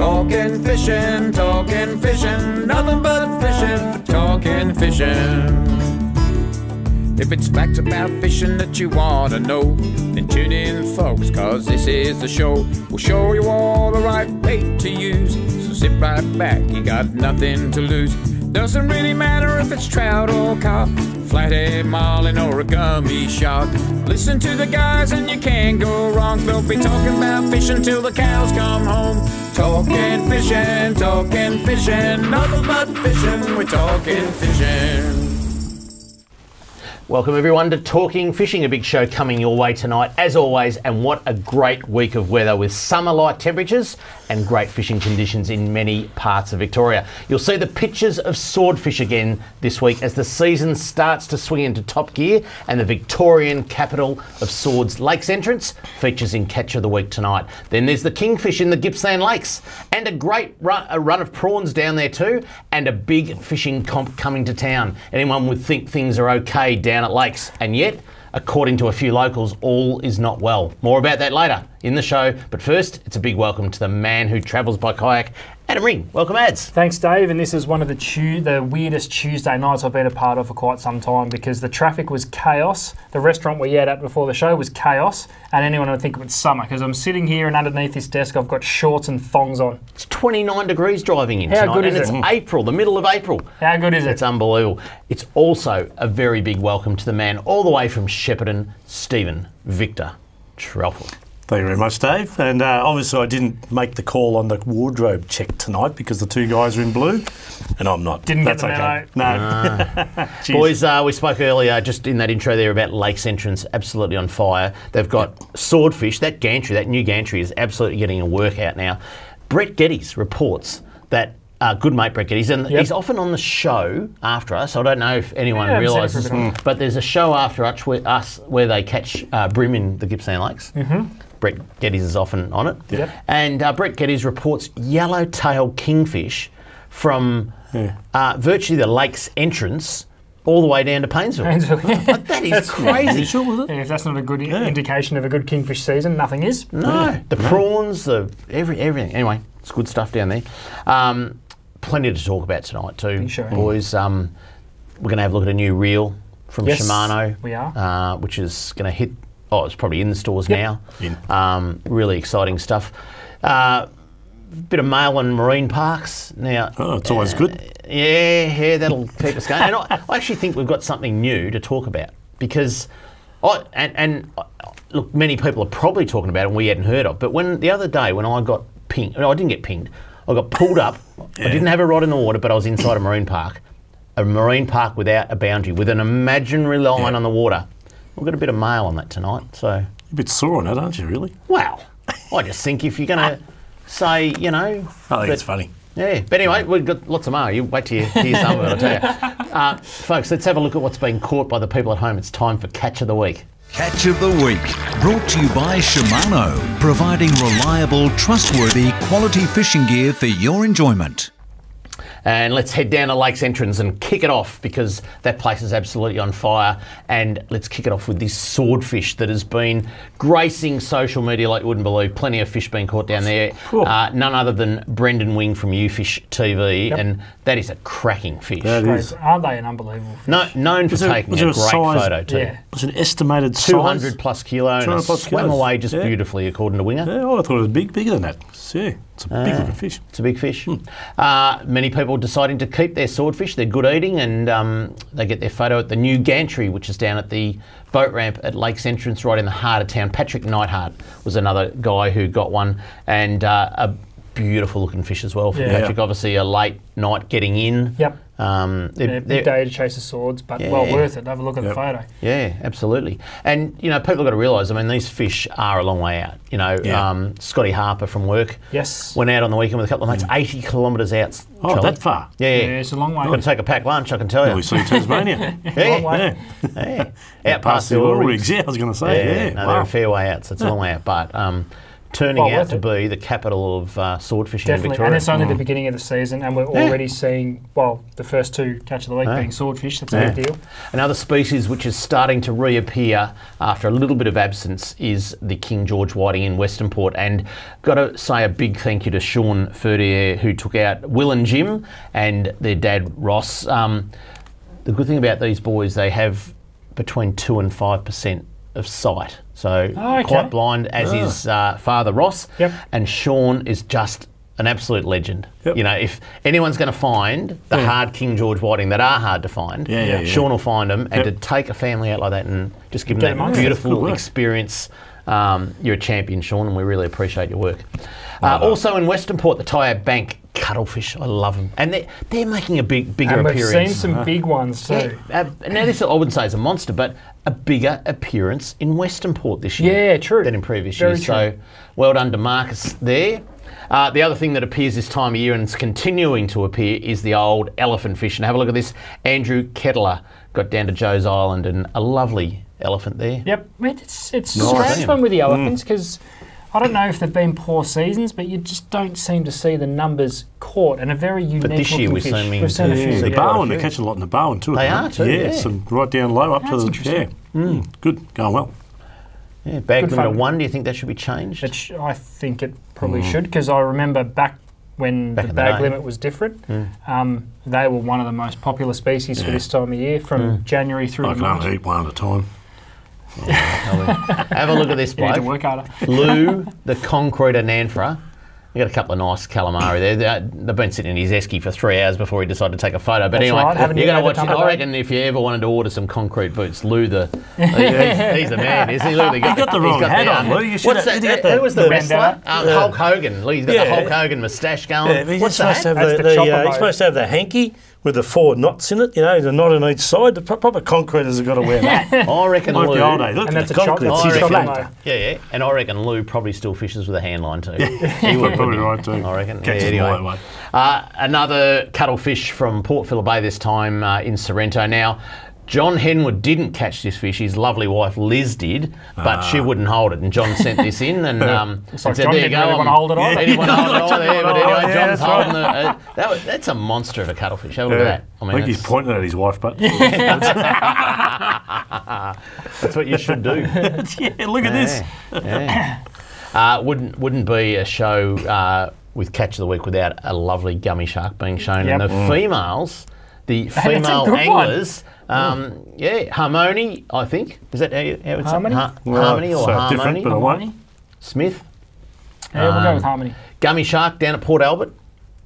Talking fishing, nothing but fishing, talking fishing. If it's facts about fishing that you want to know, then tune in, folks, cause this is the show. We'll show you all the right bait to use, so sit right back, you got nothing to lose. Doesn't really matter if it's trout or carp, flathead, marlin or a gummy shark. Listen to the guys and you can't go wrong. They'll be talking about fishing till the cows come home. Talking fishing, nothing but fishing, we're talking fishing. Welcome everyone to Talking Fishing, a big show coming your way tonight as always, and what a great week of weather with summer-like temperatures and great fishing conditions in many parts of Victoria. You'll see the pictures of swordfish again this week as the season starts to swing into top gear, and the Victorian capital of Swords Lakes entrance features in Catch of the Week tonight. Then there's the Kingfish in the Gippsland Lakes, and a run of prawns down there too, and a big fishing comp coming to town. Anyone would think things are okay down at Lakes, and yet, according to a few locals, all is not well. More about that later in the show, but first, it's a big welcome to the man who travels by kayak, Adam Ring. Welcome, Ads. Thanks, Dave, and this is one of the weirdest Tuesday nights I've been a part of for quite some time, because the traffic was chaos. The restaurant we ate at before the show was chaos, and anyone would think it was summer, because I'm sitting here and underneath this desk I've got shorts and thongs on. It's 29 degrees driving in How tonight, good is and it? it's April, the middle of April. How good is it? It's unbelievable. It's also a very big welcome to the man all the way from Shepparton, Stephen Victor Trelford. Thank you very much, Dave. And obviously I didn't make the call on the wardrobe check tonight because the two guys are in blue and I'm not. Didn't That's get the okay. memo. No. Boys, we spoke earlier just in that intro there about Lakes entrance, absolutely on fire. They've got swordfish, that gantry, that new gantry is absolutely getting a workout now. Brett Geddes reports that good mate Brett Geddes, and he's often on the show after us. I don't know if anyone realises, but there's a show after us where they catch bream in the Gippsland Lakes. Brett Geddes is often on it. And Brett Geddes reports yellowtail kingfish from virtually the lake's entrance all the way down to Paynesville. That is crazy. And if that's not a good indication of a good kingfish season, nothing is. No, the prawns, everything. Anyway, it's good stuff down there. Plenty to talk about tonight too, boys. We're going to have a look at a new reel from Shimano. We are. Which is going to hit. Oh, it's probably in the stores now. Really exciting stuff. Bit of mail on marine parks now. Oh, it's always good. Yeah, that'll keep us going. And I actually think we've got something new to talk about because, look, many people are probably talking about it and we hadn't heard of. But the other day when I got pinged, no, I didn't get pinged. I got pulled up. I didn't have a rod in the water, but I was inside a marine park without a boundary, with an imaginary line on the water. We've got a bit of mail on that tonight, so... You're a bit sore on that, aren't you, really? Well, I just think if you're going to say, you know... I think it's funny. Yeah, but anyway, we've got lots of mail. You wait till you hear some of it, I'll tell you. Folks, let's have a look at what's being caught by the people at home. It's time for Catch of the Week. Catch of the Week, brought to you by Shimano, providing reliable, trustworthy, quality fishing gear for your enjoyment. And let's head down to Lakes entrance and kick it off because that place is absolutely on fire. And let's kick it off with this swordfish that has been gracing social media like you wouldn't believe. Plenty of fish being caught down there. None other than Brendan Wing from UFish TV, and that is a cracking fish. Aren't they an unbelievable fish? Known for taking a great photo too. Yeah. It's an estimated 200 size. plus kilo, and it swam away just beautifully according to Winger. Yeah, I thought it was bigger than that. Yeah, it's a big looking fish. It's a big fish. Many people deciding to keep their swordfish. They're good eating, and they get their photo at the new gantry, which is down at the boat ramp at Lakes entrance right in the heart of town. Patrick Neidhart was another guy who got one, and a beautiful looking fish as well from Patrick. Obviously a late night getting in. Big day to chase the swords, but well worth it. Have a look at the photo. Yeah, absolutely. And you know, people have got to realise, I mean, these fish are a long way out. You know, Scotty Harper from work went out on the weekend with a couple of mates, 80 kilometres out. Oh, that far? Yeah, it's a long way. Got to take a packed lunch, I can tell you. We see Tasmania. Out past the oil rigs. Yeah, I was going to say. No, they're a fair way out, so it's a long way out. But turning out worth to it. be the capital of swordfishing in Definitely, Victoria. and it's only the beginning of the season, and we're already seeing, well, the first 2 catch of the week being swordfish. That's a big deal. Another species which is starting to reappear after a little bit of absence is the King George whiting in Western Port. And got to say a big thank you to Sean Ferdier, who took out Will and Jim and their dad Ross. The good thing about these boys, they have between 2 and 5% of sight. So quite blind, as is father Ross. Yep. And Sean is just an absolute legend. Yep. You know, if anyone's going to find the hard King George whiting that are hard to find, Sean will find them. And to take a family out like that and just give them that beautiful experience, you're a champion, Sean, and we really appreciate your work. Also in Western Port, the Tyab Bank cuttlefish, I love them, and they're making a bigger And we've appearance. seen some big ones too. Now this I wouldn't say is a monster, but a bigger appearance in Western Port this year. Yeah, true. Than in previous Very years. true. So well done to Marcus there. The other thing that appears this time of year and is continuing to appear is the old elephant fish. And have a look at this. Andrew Kettler got down to Joe's Island and a lovely elephant there. Yep, it's a strange one with the elephants because I don't know if they've been poor seasons, but you just don't seem to see the numbers caught, and a very unique But this year looking we've fish. seen We've seen a few. The Yeah. Bowen, they're catching a lot in the Bowen too. They at the are moment. too, yeah. Some right down low up to the interesting. Good, going well. Yeah, bag Good limit of fun. 1, do you think that should be changed? I think it probably should, because I remember back when Back the in the bag day. limit was different, they were one of the most popular species for this time of year, from January through I to can March. only eat one at a time. Have a look at this You need to bloke. work harder. Lou, the concreter Nanfra. You got a couple of nice calamari there. They've been sitting in his esky for 3 hours before he decided to take a photo. But That's anyway, right. Haven't you're you going to had watch the it. I Tumble reckon if you ever wanted to order some concrete boots, Lou, he's the man, isn't he? Lou, You got the wrong hat on, Lou. You should What's have- that? you got Who was the the wrestler? bandana. Hulk Hogan. Lou, he's got the Hulk Hogan moustache going. Yeah, but you're What's supposed that? to have That's the chopper you're boat. supposed to have the hanky with the 4 knots in it, the knot on each side. The proper concreters have got to wear that. I reckon Like Lou. the old days. Look And at that's the a concrete. chocolate. I It's reckon, chocolate. flat. yeah, and I reckon Lou probably still fishes with a hand line too. He You're probably right too. I reckon. Catches Yeah, them all anyway. that way. Another cuttlefish from Port Phillip Bay this time in Sorrento. Now, John Henwood didn't catch this fish. His lovely wife Liz did, but she wouldn't hold it. And John sent this in and, like said, John "There you didn't go." really want to hold it either. He didn't want to hold it either. But anyway, Yeah, John's that's right. holding the. That's a monster of a cuttlefish. Have a look at that. I think he's that's, pointing at his wife, but that's what you should do. yeah, look at this. Yeah. Wouldn't be a show with Catch of the Week without a lovely gummy shark being shown. Yep. And the females, the a female good one. anglers, Harmony, I think. Is that how it's Harmony? Harmony or so Harmony? different, but I won't. Smith. Yeah, we'll go with Harmony. Gummy shark down at Port Albert.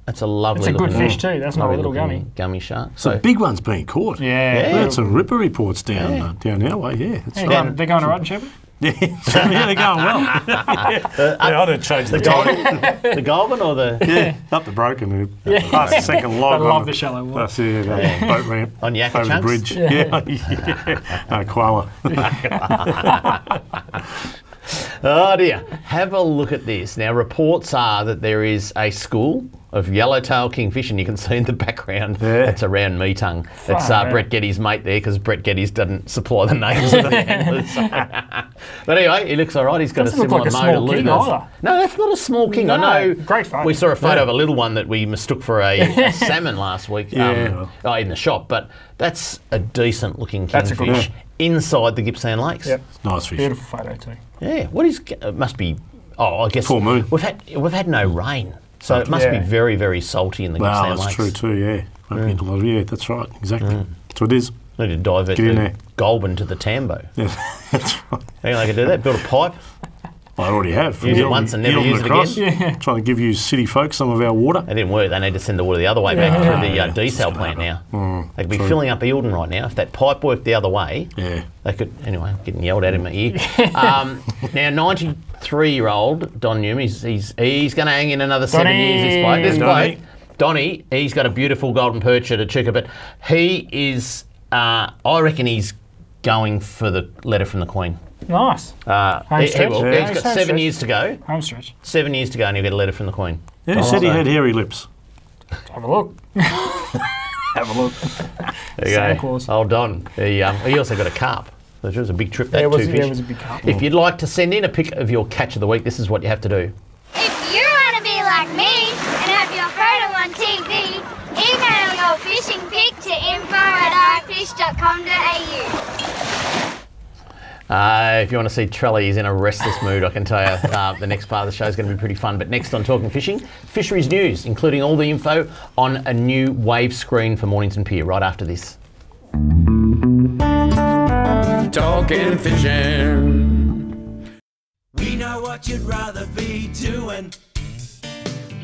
That's a lovely It's a good looking fish too. That's not a lovely little looking gummy. Gummy shark. So So big one's being caught. Yeah. We had some ripper reports down our way. Yeah, that's right. They're going all right in Shepherd? Yeah, they're going well. Yeah, I didn't change the goal. the Goulburn or the Up the broken. Past the second log. I love on the shallow water. That's the boat ramp. on Yakka Over the chunks? bridge. Yeah. Koala. Oh dear. Have a look at this. Now, reports are that there is a school of yellowtail kingfish, and you can see in the background that's around Meetung. It's out. Brett Getty's mate there, because Brett Getty's doesn't supply the names of the anglers. But anyway, he looks all right. He's got Doesn't a look similar like a mo to small king Luna's. either. No, that's not a small king. I No, know. great photo. We saw a photo of a little one that we mistook for a salmon last week in the shop, but that's a decent looking That's a good kingfish inside the Gippsland Lakes. Yep. Nice fish. Beautiful photo too. Yeah, what is? It must be. Oh, I guess Full moon. We've had no rain, so it must be Yeah. very, very salty in the Well, Gippsland that's Lakes. true too, yeah. Yeah, that's right, exactly. That's what it is. Need to divert Get in the there. Goulburn to the Tambo. Yeah, that's right. Think they could do that? Build a pipe. I already have. Use it once and never use it across, again. Trying to give you city folk some of our water. That didn't work. They need to send the water the other way back through the desal plant now. They could be filling up Eildon right now. If that pipe worked the other way, Yeah. they could. Anyway, getting yelled at in my ear. Now, 93-year-old Don Newman, he's going to hang in another 7 years. This bloke, Donny. Donny, he's got a beautiful golden perch at a chuka, but he is. I reckon he's going for the letter from the Queen. Nice. He stretch. will. Yeah. He's got Home 7 stretch. years to go. Home stretch. 7 years to go, and he'll get a letter from the Queen. Who said he had hairy lips? Have a look. Have a look. There you Santa go. Claus. Old Don. He also got a carp. So it was a big trip, that Yeah, it was, two yeah, fish. it was a big cut. If you'd like to send in a pic of your catch of the week, this is what you have to do. If you want to be like me and have your photo on TV, email your fishing pic to info@ifish.com.au. If you want to see Trelly, he's in a restless mood, I can tell you. The next part of the show is going to be pretty fun. But next on Talking Fishing, Fisheries news, including all the info on a new wave screen for Mornington Pier, right after this. Talking fishing. We know what you'd rather be doing.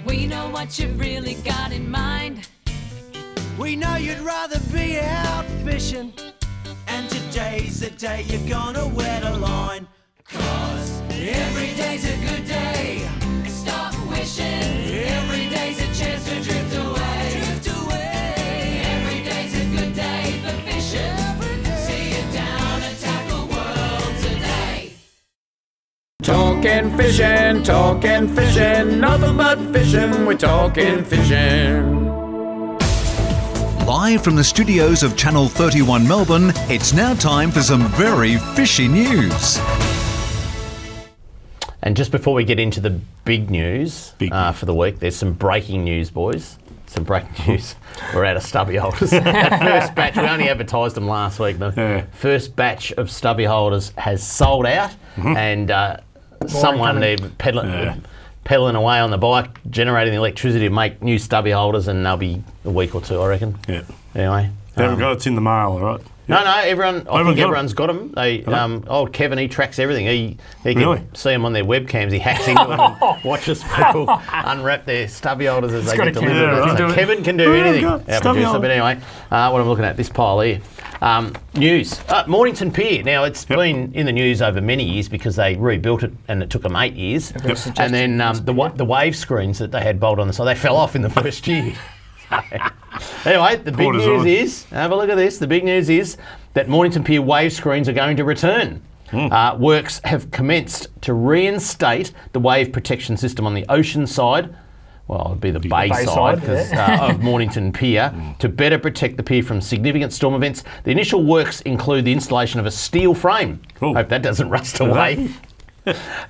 We know what you've really got in mind. We know you'd rather be out fishing. And today's the day you're gonna wet a line. 'Cause every day's a good day. Stop wishing. Every day's a chance to drift away. Drift away. Every day's a good day for fishing. See it down and tackle world today. Talking fishing, nothing but fishing. We're talking fishing. Live from the studios of Channel 31 Melbourne, it's now time for some very fishy news. And just before we get into the big news for the week, there's some breaking news, boys. Some breaking news. We're out of stubby holders. That first batch, we only advertised them last week. The first batch of stubby holders has sold out, and someone there pedaling away on the bike, generating the electricity to make new stubby holders, and they'll be a week or two, I reckon. Yeah. Anyway. They haven't got it's in the mail, all right? No, everyone. I think everyone's got them. They, Really? old Kevin, he tracks everything. He Really? can see them on their webcams. He hacks into them and watches people unwrap their stubby holders as they got get a camera. delivered. Yeah, right. So Kevin can do Oh, anything. God. Our Stubby producer. holder. But anyway, what I'm looking at, this pile here. News. Mornington Pier. Now, it's been in the news over many years because they rebuilt it and it took them 8 years. And then the wave screens that they had bolted on the side, they fell off in the first year. Anyway, the big news is, have a look at this, the big news is that Mornington Pier wave screens are going to return. Works have commenced to reinstate the wave protection system on the ocean side, well, it would be the bay side of Mornington Pier, to better protect the pier from significant storm events. The initial works include the installation of a steel frame. Hope that doesn't rust away.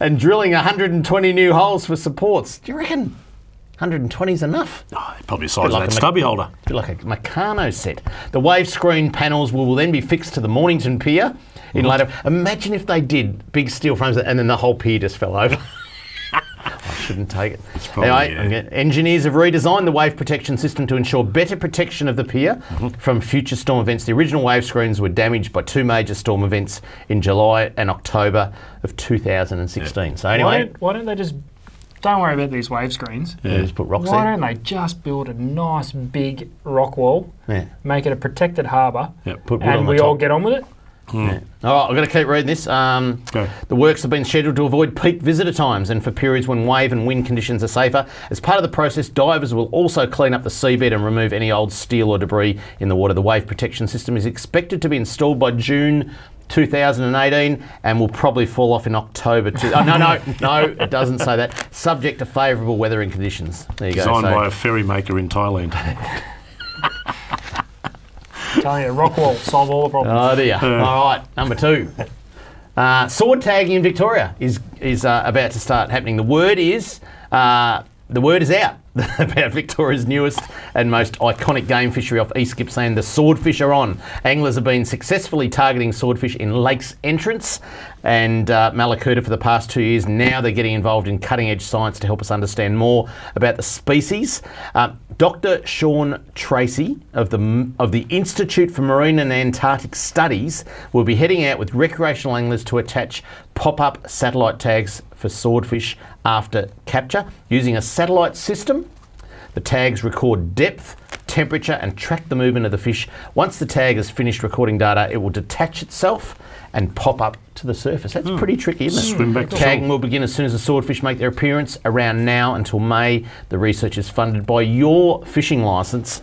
And drilling 120 new holes for supports. Do you reckon 120 is enough? Oh, probably the size of that stubby holder. A bit like a Meccano set. The wave screen panels will then be fixed to the Mornington Pier in later. Imagine if they did big steel frames and then the whole pier just fell over. I shouldn't take it. Anyway, engineers have redesigned the wave protection system to ensure better protection of the pier from future storm events. The original wave screens were damaged by 2 major storm events in July and October of 2016. So anyway, Why don't they just... Don't worry about these wave screens. just put rocks Why there. don't they just build a nice big rock wall, Yeah. make it a protected harbour, Put wood on and the we all top. get on with it? Yeah. All right, I've got to keep reading this. The works have been scheduled to avoid peak visitor times and for periods when wave and wind conditions are safer. As part of the process, divers will also clean up the seabed and remove any old steel or debris in the water. The wave protection system is expected to be installed by June 2018 and will probably fall off in October. No, it doesn't say that. Subject to favourable weathering conditions. There you go. Designed by a ferry maker in Thailand. Telling you, rock wall, solve all the problems. Oh dear. All right, number 2. Sword tagging in Victoria is about to start happening. The word is out about Victoria's newest and most iconic game fishery off East Gippsland. The swordfish are on. Anglers have been successfully targeting swordfish in lakes entrance and Malakuta for the past 2 years. Now they're getting involved in cutting-edge science to help us understand more about the species. Dr. Sean Tracy of the Institute for Marine and Antarctic Studies will be heading out with recreational anglers to attach pop-up satellite tags for swordfish after capture. Using a satellite system, the tags record depth, temperature and track the movement of the fish. Once the tag has finished recording data, it will detach itself and pop up to the surface. That's pretty tricky, isn't it? Swim back to Tagging will begin as soon as the swordfish make their appearance around now until May. The research is funded by your fishing licence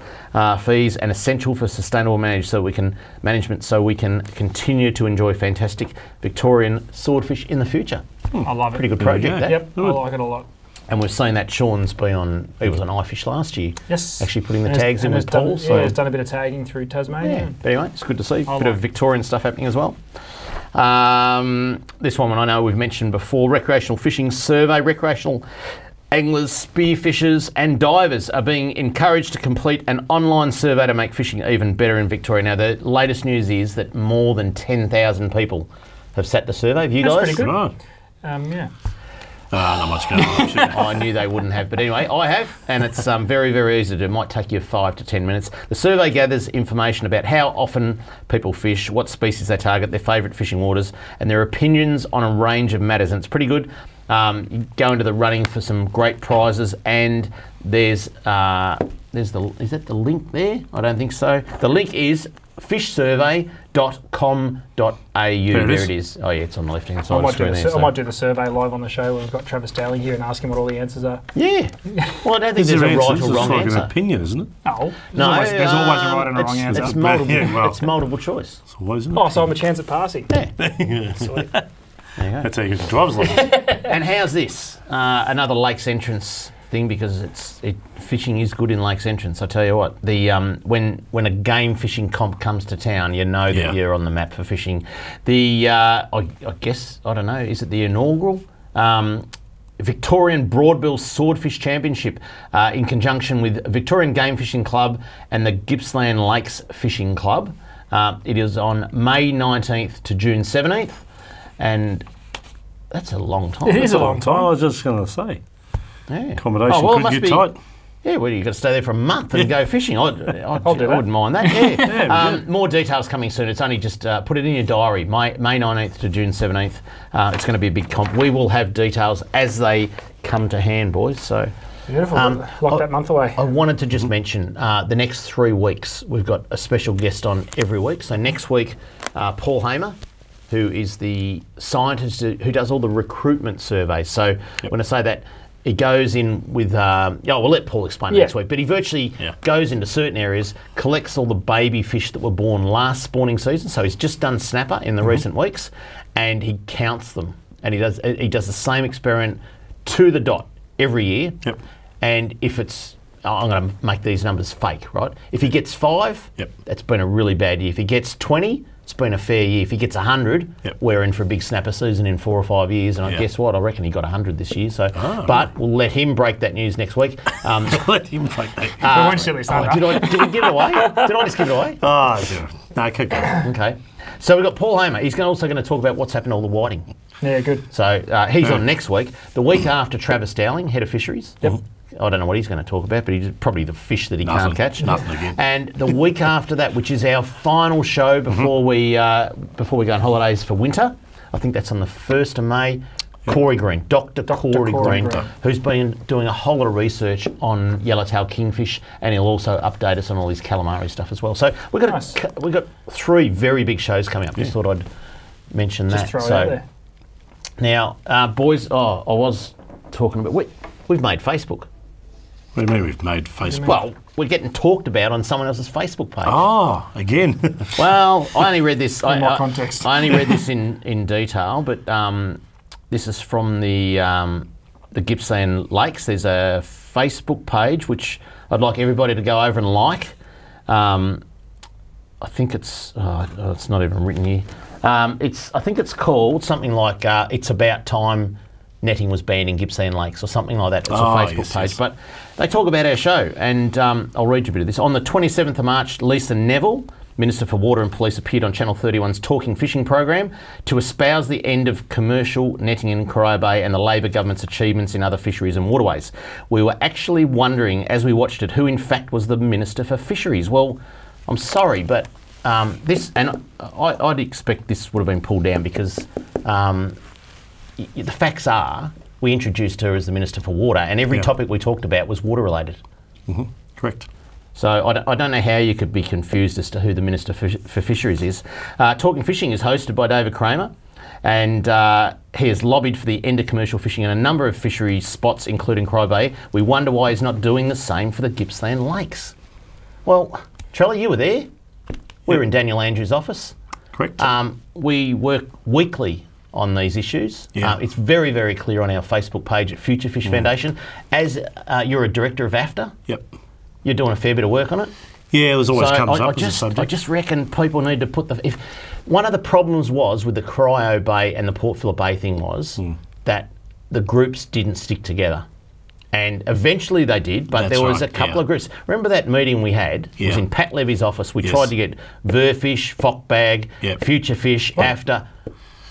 fees and essential for sustainable management so we can continue to enjoy fantastic Victorian swordfish in the future. I love it. Pretty good project, that. Yep, I like it a lot. And we've seen that Sean's been on, he was on iFish last year. Yes. Actually putting the And tags in has with Paul. done, he's done a bit of tagging through Tasmania. But anyway, it's good to see. A bit like of it. Victorian stuff happening as well. This one I know we've mentioned before. Recreational fishing survey. Recreational anglers, spearfishers and divers are being encouraged to complete an online survey to make fishing even better in Victoria. Now, the latest news is that more than 10,000 people have sat the survey. Have you That's guys? pretty good. Right. Yeah. Not much going on. I knew they wouldn't have, but anyway, I have, and it's very, very easy to do. It might take you 5 to 10 minutes. The survey gathers information about how often people fish, what species they target, their favourite fishing waters, and their opinions on a range of matters, and it's pretty good. You go into the running for some great prizes, and there's is that the link there? I don't think so. The link is fishsurvey.com.au. There it is. Oh yeah, it's on the left hand side of the screen there. I might do the survey live on the show when we've got Travis Dowling here and ask him what all the answers are. Yeah. Well, I don't think there's a right or wrong like answer. an opinion, isn't it? No. There's always a right and a wrong answer. It's multiple, Yeah, well. it's multiple choice. It's always, isn't it? Oh, so I'm a chance at passing. Yeah. Sweet. There you go. That's how you get your driver's license. And how's this? Another lakes entrance thing, because fishing is good in lakes entrance. I tell you what, the when a game fishing comp comes to town, you know that you're on the map for fishing. The I guess, I don't know, is it the inaugural Victorian Broadbill Swordfish Championship in conjunction with Victorian Game Fishing Club and the Gippsland Lakes Fishing Club. It is on May 19th to June 17th. And that's a long time. It is a long time. I was just going to say. Yeah. Accommodation it could must get tight. Yeah, well, you've got to stay there for a month and go fishing. I do that. wouldn't mind that. Yeah. More details coming soon. It's only just put it in your diary. May 19th to June 17th. It's going to be a big comp. We will have details as they come to hand, boys. So. Beautiful. Lock that month away. I wanted to just mention the next 3 weeks, we've got a special guest on every week. So next week, Paul Hamer, who is the scientist who does all the recruitment surveys. So when I say that, he goes in with, we'll let Paul explain next week, but he virtually goes into certain areas, collects all the baby fish that were born last spawning season. So he's just done snapper in the recent weeks, and he counts them. And he does the same experiment to the dot every year. Yep. And if it's, I'm going to make these numbers fake, right? If he gets 5, that's been a really bad year. If he gets 20, it's been a fair year. If he gets 100, we're in for a big snapper season in 4 or 5 years. And I guess what? I reckon he got 100 this year. So, but we'll let him break that news next week. Let him break that. We won't silly snapper. Did we give it away? Did I just give it away? Oh, no, keep going. Okay. So we've got Paul Hamer. He's also going to talk about what's happened to all the whiting. Yeah, good. So he's on next week. The week after, Travis Dowling, head of Fisheries. Yep. I don't know what he's going to talk about, but he's probably the fish that he can't catch. Nothing again. And the week after that, which is our final show before we go on holidays for winter, I think that's on the 1st of May. Corey Green, Dr. Corey Green, who's been doing a whole lot of research on yellowtail kingfish, and he'll also update us on all his calamari stuff as well. So we've got 3 very big shows coming up. Just thought I'd mention that. Just throw it out there. Now, boys, I was talking about we've made Facebook. What do you mean we've made Facebook? Well, we're getting talked about on someone else's Facebook page. Oh, again. Well, I only read this. In what context? I only read this in detail, but this is from the Gippsland Lakes. There's a Facebook page which I'd like everybody to go over and like. I think it's it's not even written here. I think it's called something like "It's About Time Netting Was Banned in Gippsland Lakes" or something like that. It's a Facebook page. Yes. But they talk about our show, and I'll read you a bit of this. On the 27th of March, Lisa Neville, Minister for Water and Police, appeared on Channel 31's Talking Fishing program to espouse the end of commercial netting in Corio Bay and the Labor government's achievements in other fisheries and waterways. We were actually wondering, as we watched it, who in fact was the Minister for Fisheries. Well, I'm sorry, but I'd expect this would have been pulled down because the facts are we introduced her as the Minister for Water, and every topic we talked about was water related. Correct. So I don't know how you could be confused as to who the Minister for Fisheries is. Talking Fishing is hosted by David Kramer, and he has lobbied for the end of commercial fishing in a number of fishery spots, including Corio Bay. We wonder why he's not doing the same for the Gippsland Lakes. Well, Charlie, you were there. We were in Daniel Andrews' office. Correct. We work weekly on these issues. It's very, very clear on our Facebook page at Future Fish Foundation. As you're a director of AFTA, you're doing a fair bit of work on it. Yeah, there's always So comes I up as a just, subject. I just reckon people need to put the... If one of the problems was with the Cryo Bay and the Port Phillip Bay thing was that the groups didn't stick together. And eventually they did, but That's there was right, a couple of groups. Remember that meeting we had? It was in Pat Levy's office. We tried to get Verfish, Fockbag, Future Fish, AFTA...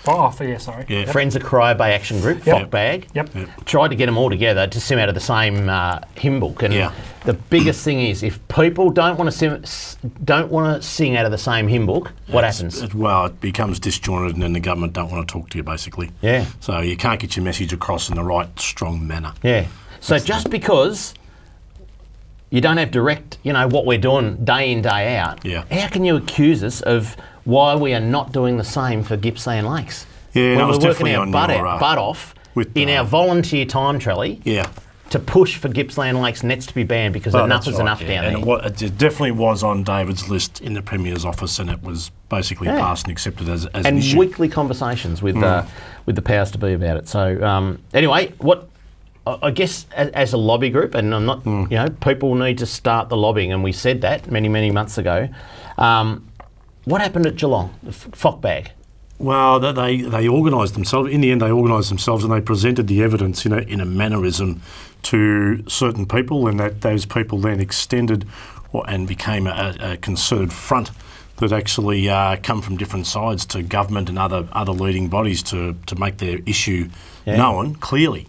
Oh, yeah, sorry. Yeah. Friends of Cryo Bay Action Group, Fockbag. Tried to get them all together to sing out of the same hymn book. And the biggest thing is, if people don't want to sing out of the same hymn book, what happens? Well, it becomes disjointed, and then the government don't want to talk to you, basically. Yeah. So you can't get your message across in the right, strong manner. Yeah. So just because you don't have direct, what we're doing day in, day out, how can you accuse us of why we are not doing the same for Gippsland Lakes? Yeah, when I was we're working definitely our on butt off in our volunteer time, Trelly, to push for Gippsland Lakes nets to be banned because enough is enough down there. And it definitely was on David's list in the Premier's office, and it was basically passed and accepted as an issue. And weekly conversations with the powers to be about it. So anyway, I guess as a lobby group, and I'm not, people need to start the lobbying, and we said that many, many months ago. What happened at Geelong, the Fockbag? Well, they organised themselves. In the end, they organised themselves and they presented the evidence, in a mannerism to certain people, and that those people then extended and became a concerted front that actually come from different sides to government and other leading bodies to make their issue known clearly.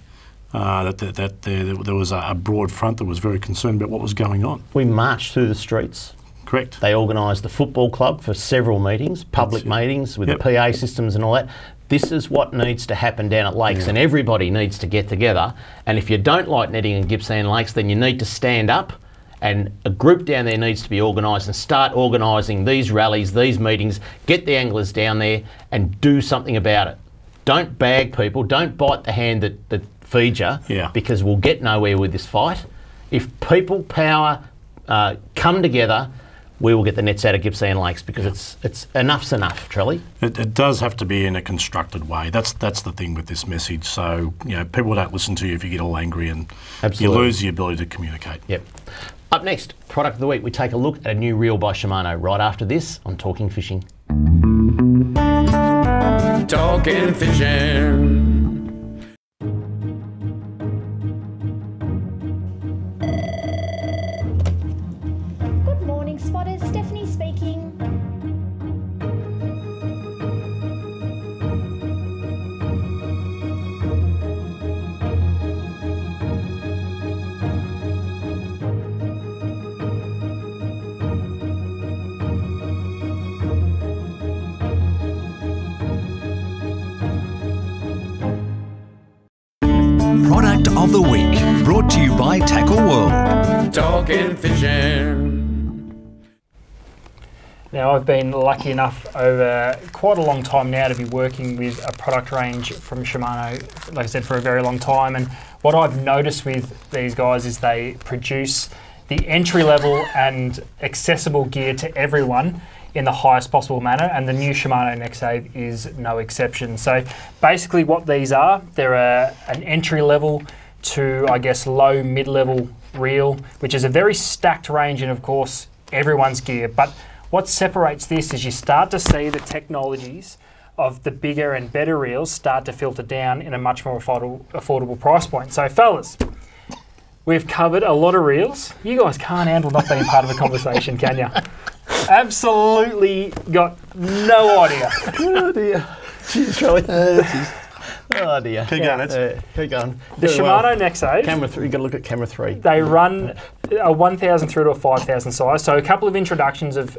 That there was a broad front that was very concerned about what was going on. We marched through the streets. Correct. They organised the football club for several meetings, public meetings with the PA systems and all that. This is what needs to happen down at Lakes, and everybody needs to get together. And if you don't like netting in Gippsland Lakes, then you need to stand up, and a group down there needs to be organised and start organising these rallies, these meetings, get the anglers down there and do something about it. Don't bag people, don't bite the hand that feeds you, because we'll get nowhere with this fight. If people power come together, we will get the nets out of Gippsland Lakes, because it's enough's enough, Trelly. It does have to be in a constructed way. That's the thing with this message. So people don't listen to you if you get all angry, and you lose the ability to communicate. Yep. Up next, product of the week. We take a look at a new reel by Shimano right after this on Talking Fishing. Talking Fishing. Spotters, Stephanie speaking. Product of the week, brought to you by Tackle World. Talking Fishing. Now, I've been lucky enough over quite a long time now to be working with a product range from Shimano, like I said, for a very long time. And what I've noticed with these guys is they produce the entry-level and accessible gear to everyone in the highest possible manner, and the new Shimano NextSave is no exception. So basically what these are, they're an entry-level to, I guess, low, mid-level reel, which is a very stacked range and, of course, everyone's gear. But what separates this is you start to see the technologies of the bigger and better reels start to filter down in a much more affordable price point. So fellas, we've covered a lot of reels. You guys can't handle not being part of a conversation, can you? Absolutely got no idea. Oh dear. Jeez, Charlie. Oh dear. Keep going, keep going. The Shimano NextSave. Camera 3, you've got to look at camera 3. They run a 1,000 through to a 5,000 size. So a couple of introductions of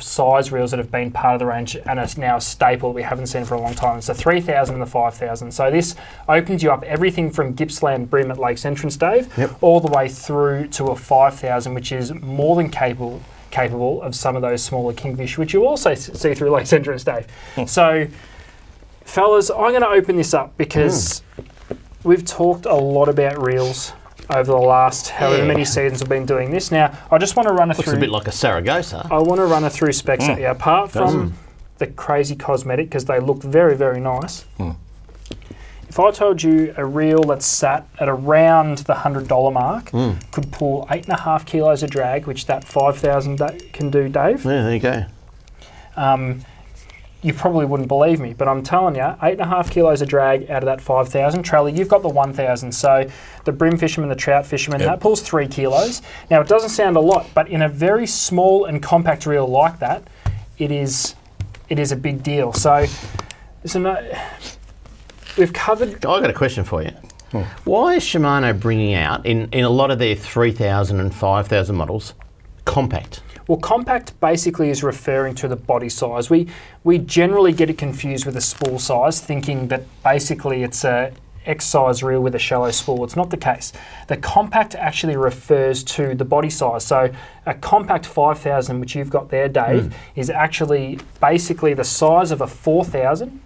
size reels that have been part of the range and are now a staple that we haven't seen for a long time. It's the 3,000 and the 5,000. So this opens you up everything from Gippsland Brim at Lakes Entrance, Dave, all the way through to a 5,000, which is more than capable of some of those smaller Kingfish, which you also see through Lakes Entrance, Dave. So, fellas, I'm going to open this up because we've talked a lot about reels over the last however many seasons we've been doing this. Now, I just want to run through... Looks a bit like a Saragossa. I want to run through specs at you. Apart from the crazy cosmetic, because they look very, very nice, If I told you a reel that's sat at around the $100 mark could pull 8.5 kilos of drag, which that 5,000 can do, Dave. Yeah, there you go. You probably wouldn't believe me, but I'm telling you, 8.5 kilos of drag out of that 5,000. Trelly, you've got the 1,000. So the brim fisherman, the trout fisherman, that pulls 3 kilos. Now, it doesn't sound a lot, but in a very small and compact reel like that, it is a big deal. So we've covered... I've got a question for you. Why is Shimano bringing out, in a lot of their 3,000 and 5,000 models, compact? Well, compact basically is referring to the body size. We generally get it confused with a spool size, thinking that basically it's a X size reel with a shallow spool. It's not the case. The compact actually refers to the body size. So a compact 5,000, which you've got there, Dave, is actually basically the size of a 4,000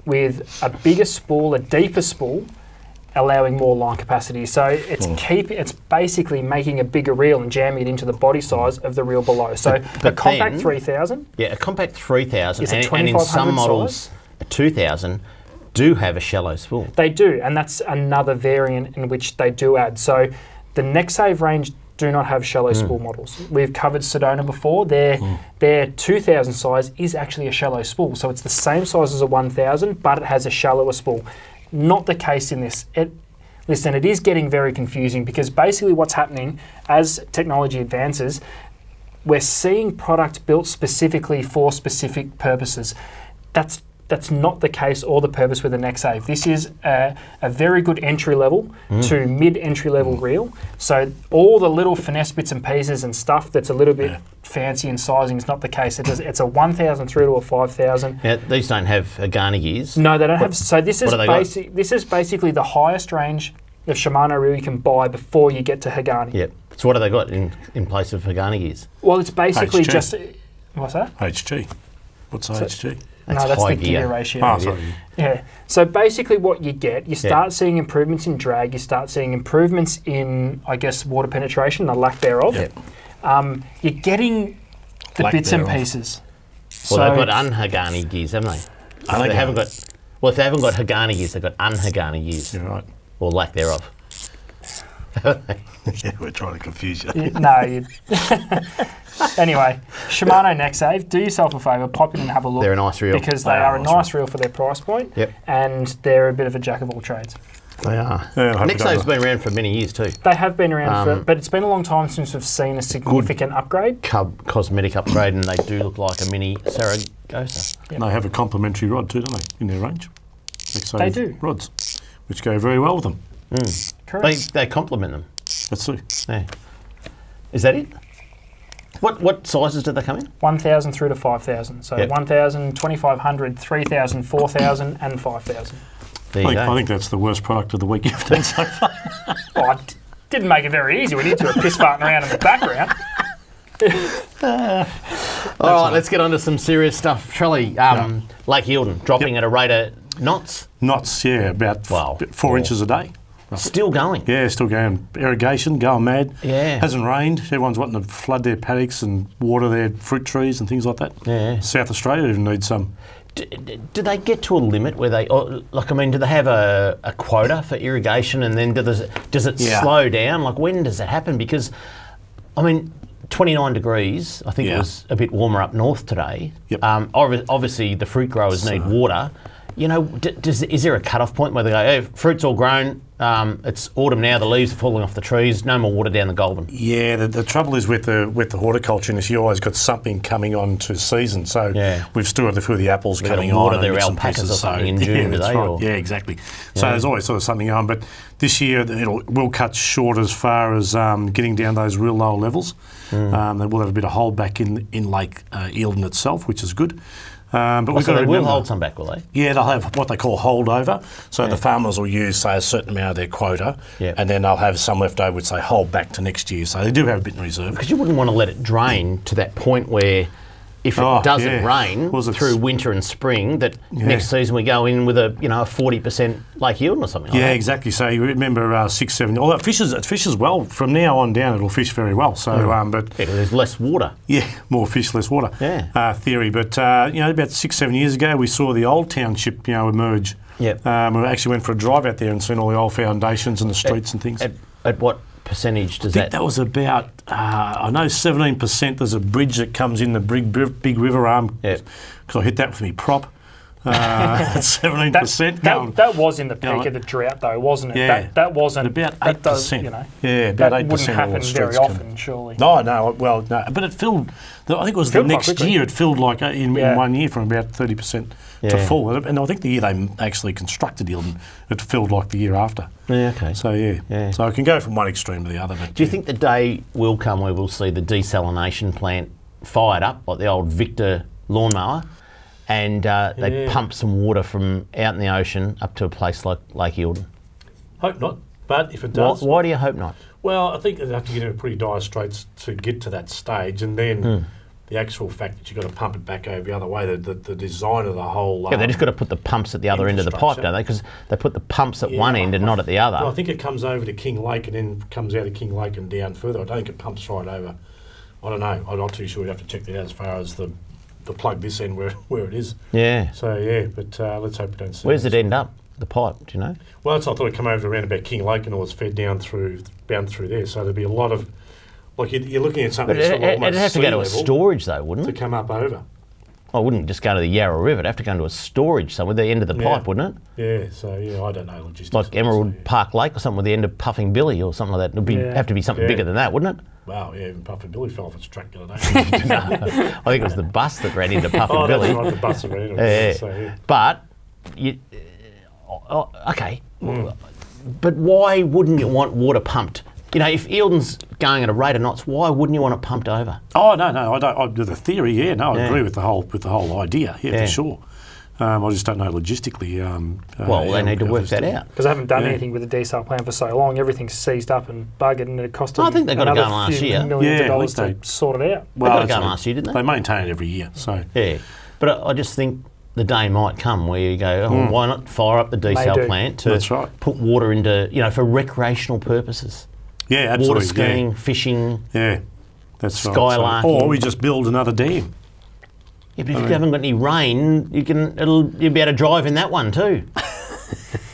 with a bigger spool, a deeper spool, allowing more line capacity. So it's basically making a bigger reel and jamming it into the body size of the reel below. So a compact 3,000. Yeah, a compact 3,000, is a and in some 2,500 models, size. a 2,000 do have a shallow spool. They do, and that's another variant in which they do add. So the NextSave range do not have shallow spool models. We've covered Sedona before. Their 2,000 size is actually a shallow spool. So it's the same size as a 1,000, but it has a shallower spool. Not the case in this. Listen, it is getting very confusing because basically what's happening as technology advances, we're seeing product built specifically for specific purposes. That's not the case or the purpose with the NextSave. This is a very good entry level to mid-entry level reel. So all the little finesse bits and pieces and stuff that's a little bit fancy in sizing is not the case. It's a 1,000 through to a 5,000. Now, these don't have Agani gears. No, they don't have. So this is basically the highest range of Shimano reel you can buy before you get to Hagani. Yep. So what have they got in place of Hagani gears? Well, it's basically HG. just... What's that? HG. What's HG? No, that's high the gear gear. ratio. Oh, sorry. Yeah. So basically what you get, you start seeing improvements in drag, you start seeing improvements in, I guess, water penetration, the lack thereof. Yep. You're getting the Lack bits and thereof. pieces. Well, So they've got un-Hagani gears, haven't they? If they haven't got... Well, if they haven't got Hagani gears, they've got un-Hagani gears. You're right. Or lack thereof. Yeah, we're trying to confuse you. Anyway, Shimano NextSave, do yourself a favour, pop in and have a look. They're a nice reel. Because they are a nice reel for their price point. Yep. And they're a bit of a jack of all trades. They are. Yeah, NextSave's been around for many years too. They have been around but it's been a long time since we've seen a significant upgrade. Cosmetic upgrade, and they do look like a mini Saragossa. Yep. They have a complementary rod too, don't they, in their range? They do. Rods, which go very well with them. Correct. They complement them. That's true. Yeah. Is that it? What sizes do they come in? 1,000 through to 5,000. So Yep. 1,000, 2,500, 3,000, 4,000 and 5,000. There you I go. think that's the worst product of the week you've done so far. Oh, it didn't make it very easy when you two were piss farting around in the background. All right, let's get on to some serious stuff. Trelly, Lake Eildon, dropping at a rate of knots. Knots, yeah, about 4 inches a day. Still going. Yeah, still going. Irrigation, going mad. Yeah. Hasn't rained. Everyone's wanting to flood their paddocks and water their fruit trees and things like that. Yeah. South Australia even needs some. Do they get to a limit where they, do they have a quota for irrigation, and then does it slow down? Like, when does it happen? Because, 29 degrees, I think it was a bit warmer up north today. Yep. Obviously, the fruit growers need water. Is there a cut-off point where they go, hey, fruit's all grown, it's autumn now, the leaves are falling off the trees, no more water down the Goulburn? Yeah, the trouble is with the horticulture industry, you always got something coming on to season. So we've still got a few of the apples coming on. Water their alpacas or something in June, do they? Right. Yeah, exactly. So there's always sort of something on, but this year we'll cut short as far as getting down those real low levels. They will have a bit of holdback in Lake Eildon itself, which is good. But we've got to will hold some back, will they? Yeah, they'll have what they call holdover. So the farmers will use, say, a certain amount of their quota, and then they'll have some left over, which they hold back to next year. So they do have a bit in reserve. Because you wouldn't want to let it drain to that point where, if it doesn't rain through winter and spring, that next season we go in with a 40% Lake Eildon or something like that. Yeah, exactly. So you remember 6, 7. Although it fishes well from now on down. It'll fish very well. So, but there's less water. Yeah, more fish, less water. Yeah. Theory. But about 6, 7 years ago, we saw the old township emerge Yep. We actually went for a drive out there and seen all the old foundations and the streets and things. At what percentage does I think that was about, I know 17%. There's a bridge that comes in the big river arm. Yeah. Because I hit that with me prop. 17%. That was in the peak of the drought, though, wasn't it? Yeah. That wasn't about 8%. That does, you know, yeah, about 8%. that wouldn't happen very often, surely. No. Well, no. But it filled. I think it was the next year. It filled like in 1 year from about 30% to full. And I think the year they actually constructed it filled like the year after. Yeah. Okay. So yeah. So it can go from one extreme to the other. But do you think the day will come where we'll see the desalination plant fired up, like the old Victor lawnmower, and they pump some water from out in the ocean up to a place like Lake Eildon? Hope not. But if it does, why do you hope not? Well, I think they'd have to get into pretty dire straits to get to that stage, and then the actual fact that you've got to pump it back over the other way, the design of the whole... they just got to put the pumps at the other end of the pipe, don't they? Because they put the pumps at one end and not at the other. Well, I think it comes over to King Lake and then comes out of King Lake and down further. I don't think it pumps right over. I don't know. I'm not too sure. We'd have to check that out as far as the plug this end where it is. Yeah. So, but let's hope we don't see Where's it end up, the pipe, do you know? Well, I thought it'd come over around about King Lake and all it's fed down through there. So there'd be a lot of... Like you're looking at something that's it'd have to go to a storage though, wouldn't it? To come up over. I wouldn't just go to the Yarra River. It'd have to go into a storage somewhere, the end of the pipe, wouldn't it? Yeah, so I don't know logistics. Like Emerald Park Lake or something with the end of Puffing Billy or something like that. It'd have to be something bigger than that, wouldn't it? Wow, yeah, even Puffing Billy fell off its track the other day. No, I think it was the bus that ran into Puffing Billy. That's right, the bus that ran into it. So, But, okay, but why wouldn't you want water pumped? You know, if Eildon's going at a rate of knots, why wouldn't you want it pumped over? Oh no, I don't. The theory, I agree with the whole idea, for sure. I just don't know logistically. Well, they need to work that out because they haven't done anything with the desal plan for so long. Everything's seized up and buggered, and it cost them. I think they got to go last year. Millions of dollars to sort it out. Well, they got to go last year, didn't they? They maintain it every year, so But I just think the day might come where you go, why not fire up the desal plant to put water into, for recreational purposes. Yeah, absolutely. Water skiing, fishing. Yeah, that's right. Skylarking. Or we just build another dam. Yeah, but if you haven't got any rain, you'll be able to drive in that one too.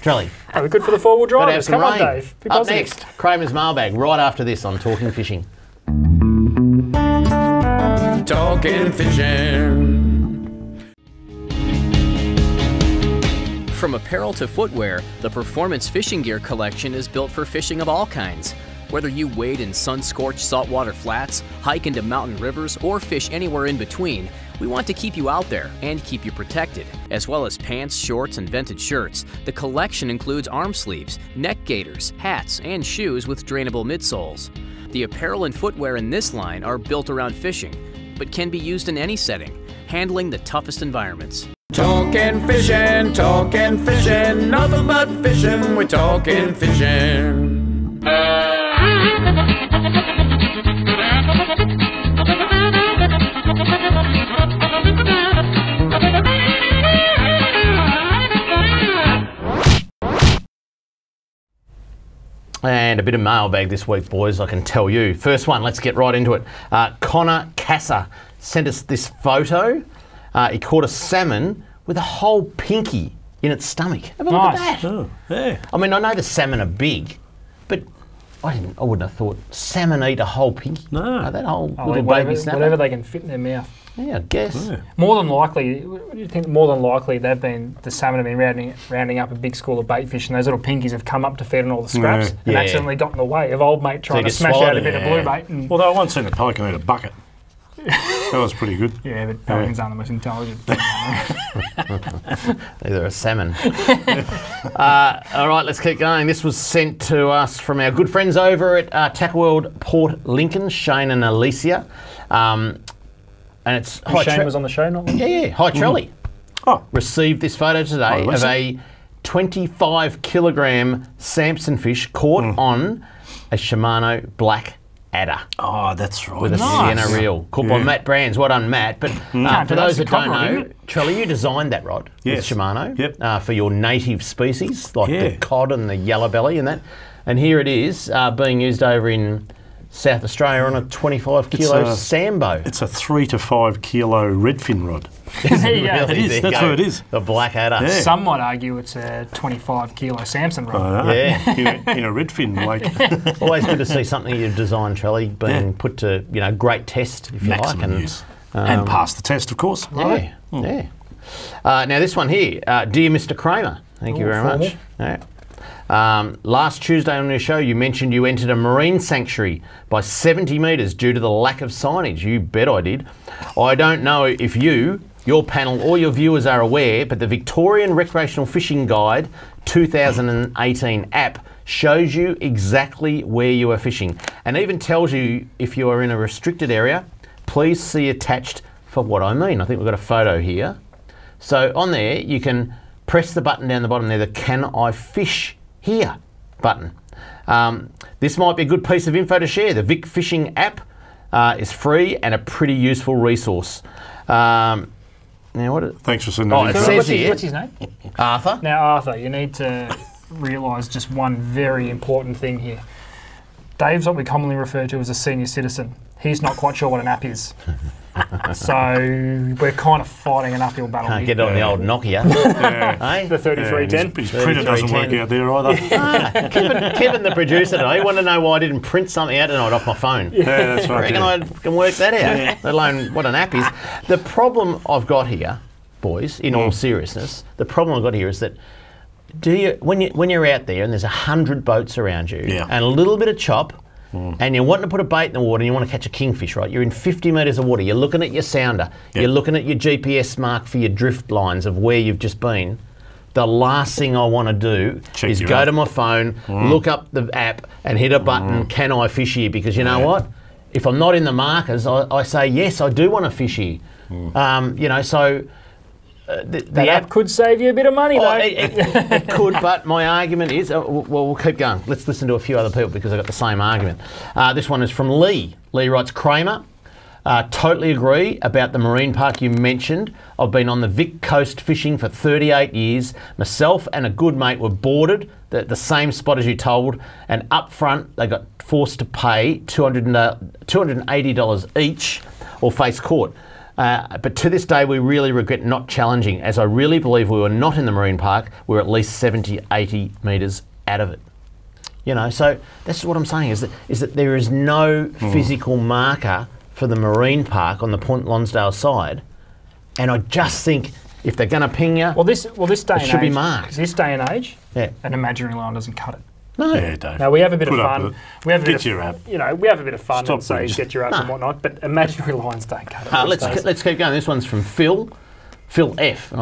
Charlie. Oh, we're good for the four-wheel drivers. Come on, Dave. Up next, Kramer's mailbag, right after this on Talking Fishing. Talking Fishing. From apparel to footwear, the Performance Fishing Gear collection is built for fishing of all kinds. Whether you wade in sun-scorched saltwater flats, hike into mountain rivers, or fish anywhere in between, we want to keep you out there and keep you protected. As well as pants, shorts, and vented shirts, the collection includes arm sleeves, neck gaiters, hats, and shoes with drainable midsoles. The apparel and footwear in this line are built around fishing, but can be used in any setting, handling the toughest environments. Talking fishing, nothing but fishing, we're talking fishing. And a bit of mailbag this week, boys, I can tell you. First one, let's get right into it. Connor Casser sent us this photo. He caught a salmon with a whole pinky in its stomach. Have a look at that. Oh, yeah. I mean, I know the salmon are big, but I wouldn't have thought salmon eat a whole pinky. No. That whole little baby salmon. Whatever they can fit in their mouth. Yeah, I guess. Yeah. More than likely, what do you think? More than likely, the salmon have been rounding up a big school of bait fish, and those little pinkies have come up to feed on all the scraps and accidentally got in the way of old mate trying to smash out a bit of blue bait. And Although I once seen a pelican eat a bucket. That was pretty good. Yeah, but pelicans aren't the most intelligent thing. Neither a salmon. All right, let's keep going. This was sent to us from our good friends over at Tackle World Port Lincoln, Shane and Alicia. And it's Shane was on the show, not Yeah. Hi, Trelly. Received this photo today of a 25 kilogram Samson fish caught on a Shimano black adder. Oh, that's right. With a Sienna reel. Caught by Matt Brands. Well done, Matt. But for those that don't know, Trelly, you designed that rod with Shimano for your native species, like the cod and the yellow belly and that. And here it is being used over in South Australia on a 25 kilo Sambo. It's a 3 to 5 kilo redfin rod. There you go. It is. That's what it is. The Blackadder. Yeah. Some might argue it's a 25 kilo Samson rod. Yeah. in a redfin lake. Always good to see something you've designed, Trelly, being put to great test, if you Maximum like. use. And pass the test, of course. Yeah. Yeah. Now this one here, dear Mr. Kramer, thank you very much. Yeah. Last Tuesday on your show, you mentioned you entered a marine sanctuary by 70 metres due to the lack of signage. You bet I did. I don't know if you, your panel, or your viewers are aware, but the Victorian Recreational Fishing Guide 2018 app shows you exactly where you are fishing and even tells you if you are in a restricted area. Please see attached for what I mean. I think we've got a photo here. So on there, you can press the button down the bottom there, the Can I Fish Here button. This might be a good piece of info to share. The Vic Fishing app is free and a pretty useful resource. Now, thanks for sending that. It says here, what's his name? Arthur. Now, Arthur, you need to realise just one very important thing here. Dave's what we commonly refer to as a senior citizen. He's not quite sure what an app is. So we're kind of fighting an uphill battle. Can't get it on the old Nokia. Hey? The 3310. His printer doesn't work out there either. Kevin, the producer, today, want to know why I didn't print something out tonight off my phone. Yeah, that's right. I reckon I can work that out, let alone what an app is. The problem I've got here, boys, in all seriousness, the problem I've got here is that when you're out there and there's 100 boats around you and a little bit of chop, and you're wanting to put a bait in the water and you want to catch a kingfish, right? You're in 50 metres of water, you're looking at your sounder, you're looking at your GPS mark for your drift lines of where you've just been. The last thing I want to do is go to my phone, look up the app and hit a button, Can I fish here? Because you know what? If I'm not in the markers, I say, yes, I do want to fish here. So... The app could save you a bit of money, though. It could, but my argument is, we'll keep going. Let's listen to a few other people because I've got the same argument. This one is from Lee. Lee writes, Kramer, totally agree about the marine park you mentioned. I've been on the Vic Coast fishing for 38 years. Myself and a good mate were boarded at the same spot as you told, and up front they got forced to pay $280 each or face court. But to this day, we really regret not challenging, as I really believe we were not in the marine park. We were at least 70, 80 metres out of it. So that's what I'm saying, is that there is no physical marker for the marine park on the Point Lonsdale side. And I just think if they're going to ping you, this day and age, should be marked. This day and age, an imaginary line doesn't cut it. No. Yeah, Dave. Now we have a bit of fun. We have a Get your app. we have a bit of fun and say get your app and whatnot, but imaginary lines don't cut it. Let's keep going. This one's from Phil F.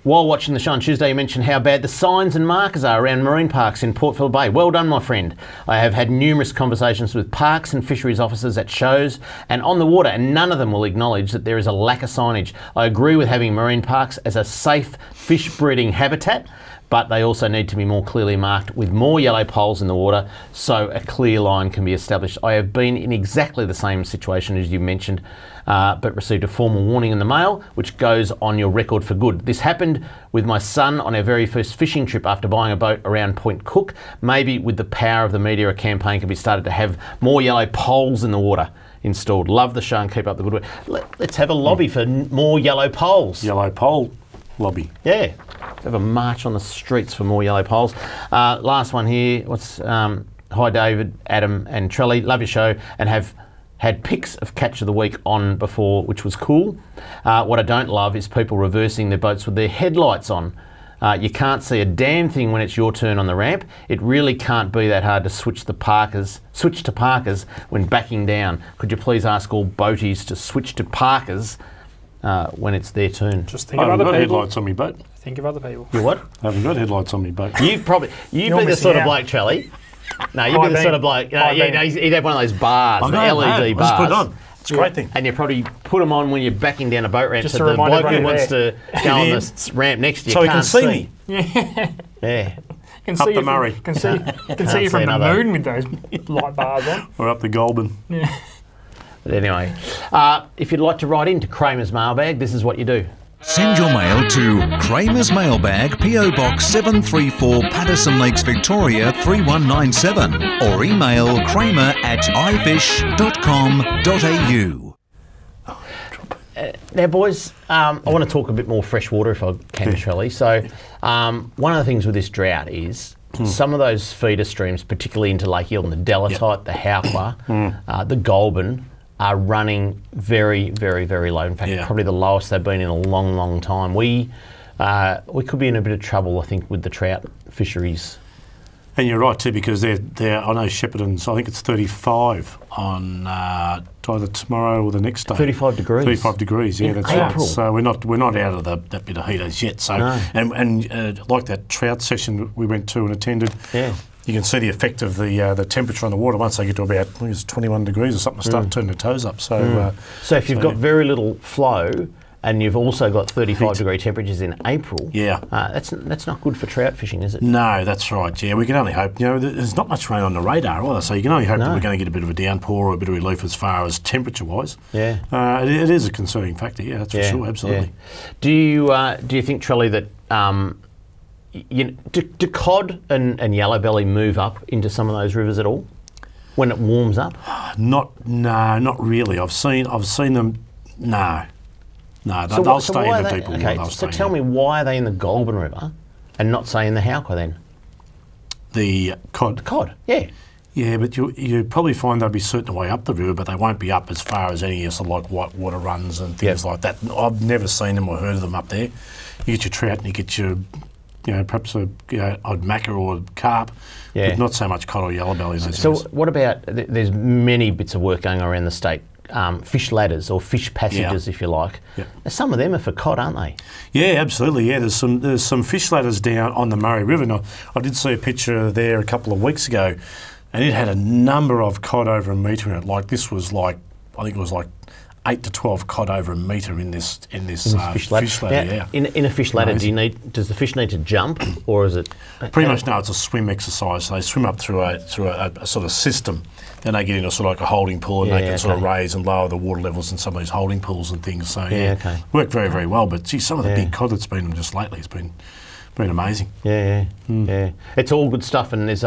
While watching the show on Tuesday, you mentioned how bad the signs and markers are around marine parks in Port Phillip Bay. Well done, my friend. I have had numerous conversations with parks and fisheries officers at shows and on the water, and none of them will acknowledge that there is a lack of signage. I agree with having marine parks as a safe fish breeding habitat, but they also need to be more clearly marked with more yellow poles in the water so a clear line can be established. I have been in exactly the same situation as you mentioned, but received a formal warning in the mail, which goes on your record for good. This happened with my son on our very first fishing trip after buying a boat around Point Cook. Maybe with the power of the media, a campaign can be started to have more yellow poles in the water installed. Love the show and keep up the good work. Let's have a lobby for more yellow poles. Yellow pole lobby. Yeah. Let's have a march on the streets for more yellow poles. Last one here. Hi David, Adam and Trelly. Love your show and have had pics of Catch of the Week on before, which was cool. What I don't love is people reversing their boats with their headlights on. You can't see a damn thing when it's your turn on the ramp. It really can't be that hard to switch to parkers when backing down. Could you please ask all boaties to switch to parkers when it's their turn? Just think of other people. I haven't got headlights on my boat. Think of other people. You what? I haven't got headlights on my boat. You'd be the sort of bloke, Charlie. No, you'd be the sort of bloke. He'd have one of those bars, the LED bars. Just put it on. It's a great thing. And you probably put them on when you're backing down a boat ramp, just so the bloke who wants to go on the ramp next to you can't see me. Yeah. Can up see the Murray. Can see you from the moon with those light bars on. Or up the Goulburn. Yeah. But anyway, if you'd like to write into Kramer's mailbag, this is what you do. Send your mail to Kramer's Mailbag, PO Box 734, Patterson Lakes, Victoria 3197, or email kramer@ifish.com.au. Now, boys, I want to talk a bit more freshwater if I can, Shelley. So, one of the things with this drought is some of those feeder streams, particularly into Lake Eildon, the Delatite, the Hauqua, the Goulburn, are running very, very, very low. In fact, probably the lowest they've been in a long, long time. We could be in a bit of trouble, I think, with the trout fisheries. And you're right too, because they're I know Shepparton's, I think it's 35 on either tomorrow or the next day. 35 degrees. 35 degrees, yeah, in that's April. right. So we're not out of that bit of heat as yet. So and like that trout session we went to and attended. Yeah. You can see the effect of the temperature on the water once they get to about, I think it's 21 degrees or something, start turning their toes up. So so if you've got very little flow and you've also got 35-degree temperatures in April, that's not good for trout fishing, is it? No, that's right. Yeah, we can only hope. You know, there's not much rain on the radar either, so you can only hope that we're going to get a bit of a downpour or a bit of relief as far as temperature-wise. Yeah, it is a concerning factor. Yeah, that's for sure. Absolutely. Yeah. Do you think, Trelly, that do cod and yellowbelly move up into some of those rivers at all when it warms up? Not really. I've seen them. No, they'll stay in the deeper water. Okay, so tell me, why are they in the Goulburn River and not, say, in the Hauqua then? The cod? The cod, yeah. Yeah, but you probably find they'll be certain way up the river, but they won't be up as far as any sort of like white water runs and things like that. I've never seen them or heard of them up there. You get your trout and you get your, perhaps a odd mackerel or a carp, but not so much cod or yellowbelly. So what about, there's many bits of work going on around the state, fish ladders or fish passages, if you like. Yeah. Some of them are for cod, aren't they? Yeah, absolutely. Yeah, there's some fish ladders down on the Murray River. Now, I did see a picture there a couple of weeks ago, and it had a number of cod over a metre in it. Like this was like, I think it was like 8 to 12 cod over a metre in this fish ladder. Now, in a fish ladder, does the fish need to jump, or is it? Pretty much no. It's a swim exercise. So they swim up through a sort of system. Then they get into sort of like a holding pool, and they can sort of raise and lower the water levels in some of these holding pools and things. So worked very, very well. But gee, some of the big cod that's been just lately has been amazing. Yeah. It's all good stuff. And there's